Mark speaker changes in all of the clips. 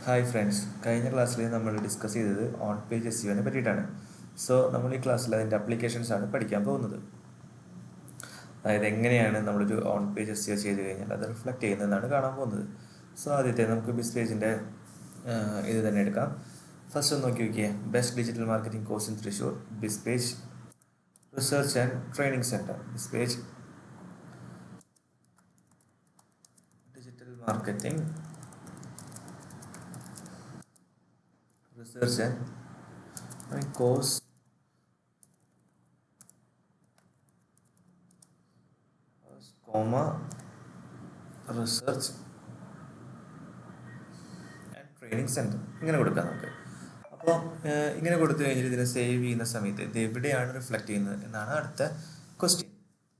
Speaker 1: Hi friends, കഴിഞ്ഞ ക്ലാസ്സിൽ നമ്മൾ ഡിസ്കസ് ചെയ്തത് ഓൺ പേജ് SEOനെ പറ്റിയിട്ടാണ്. സോ നമ്മൾ ഈ ക്ലാസ്സിൽ അതിൻ്റെ അപ്ലിക്കേഷൻസ് ആണ് പഠിക്കാൻ പോകുന്നത്. അതായത് എങ്ങനെയാണ് നമ്മളൊരു ഓൺ പേജ് SEO ചെയ്ത് കഴിഞ്ഞാൽ അത് റിഫ്ലക്റ്റ് ചെയ്യുന്നതെന്നാണ് കാണാൻ പോകുന്നത്. സോ ആദ്യത്തെ നമുക്ക് ബിസ്പേജിൻ്റെ ഇത് തന്നെ എടുക്കാം. ഫസ്റ്റ് ഒന്ന് നോക്കിയേ, best digital marketing course in Thrissur, Bizpage research and training centre, Bizpage digital marketing research and course comma research and training center ഇങ്ങനെ കൊടുക്കാം നമുക്ക്. അപ്പോൾ ഇങ്ങനെ കൊടുത്തു കഴിഞ്ഞിട്ട് ഇതിനെ സേവ് ചെയ്യുന്ന സമയത്ത് ഇത് എവിടെയാണ് റിഫ്ലക്റ്റ് ചെയ്യുന്നത് എന്നാണ് അടുത്ത ക്വസ്റ്റ്യൻ.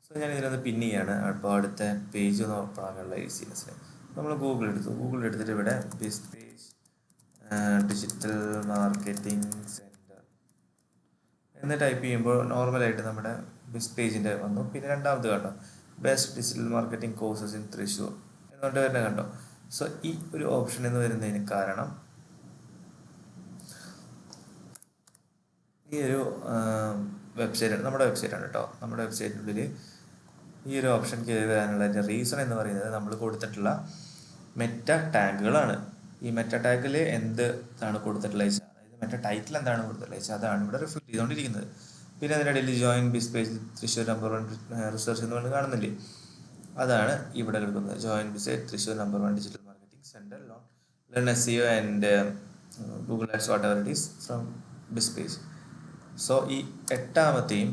Speaker 1: സോ ഞാൻ ഇതിനകത്ത് പിൻ ചെയ്യാണ്. അപ്പോൾ അടുത്ത പേജ് നോക്കാനുള്ള ഈസിനെസ്സിന് നമ്മൾ ഗൂഗിൾ എടുത്തിട്ട് ഇവിടെ ബിസ്പേജ് ഡിജിറ്റൽ മാർക്കറ്റിംഗ് സെൻറ്റർ എന്ന് ടൈപ്പ് ചെയ്യുമ്പോൾ നോർമലായിട്ട് നമ്മുടെ ബിസ്പേജിൻ്റെ വന്നു. പിന്നെ രണ്ടാമത് കണ്ടോ, best digital marketing courses in Thrissur എന്നുകൊണ്ട് തന്നെ കണ്ടോ. സോ ഈ ഒരു ഓപ്ഷൻ എന്ന് വരുന്നതിന് കാരണം ഈ ഒരു വെബ്സൈറ്റ് നമ്മുടെ വെബ്സൈറ്റാണ് കേട്ടോ. നമ്മുടെ വെബ്സൈറ്റിനുള്ളിൽ ഈ ഒരു ഓപ്ഷൻ കയറി വരാനുള്ള റീസൺ എന്ന് പറയുന്നത് നമ്മൾ കൊടുത്തിട്ടുള്ള മെറ്റ ടാഗുകളാണ്. ഈ മെറ്റ ടാഗിൽ എന്താണ് കൊടുത്തിട്ടുള്ള വെച്ചാൽ, അതായത് മെറ്റ ടൈറ്റിൽ എന്താണ് കൊടുത്തിട്ടുള്ള വെച്ചാൽ അതാണ് ഇവിടെ റിഫ്ലക്ട് ചെയ്തുകൊണ്ടിരിക്കുന്നത്. പിന്നെ അതിനിടയിൽ join Bizpage Thrissur number 1 research എന്ന് പറഞ്ഞ് കാണുന്നില്ലേ, അതാണ് ഇവിടെ കിടക്കുന്നത്. Join Bizpage Thrissur number 1 digital marketing centre, learn SEO and Google ads whatever it is from Bizpage. So ഈ 7ാമത്തെയും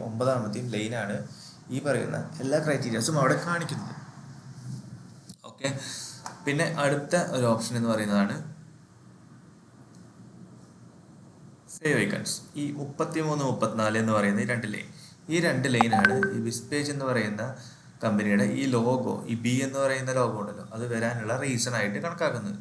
Speaker 1: 9ാമത്തെയും ലൈനാണ് ഈ പറയുന്ന എല്ലാ ക്രൈറ്റീരിയാസും അവിടെ കാണിക്കുന്നത്. ഓക്കെ, പിന്നെ അടുത്ത ഒരു ഓപ്ഷൻ എന്ന് പറയുന്നതാണ് സേവ് ഐക്കൺസ്. ഈ 33, 34 എന്ന് പറയുന്ന ഈ രണ്ട് ലൈനാണ് ഈ ബിസ്പേജ് എന്ന് പറയുന്ന കമ്പനിയുടെ ഈ ലോഗോ, ഈ B എന്ന് പറയുന്ന ലോഗോ ഉണ്ടല്ലോ, അത് വരാനുള്ള റീസൺ ആയിട്ട് കണക്കാക്കുന്നത്.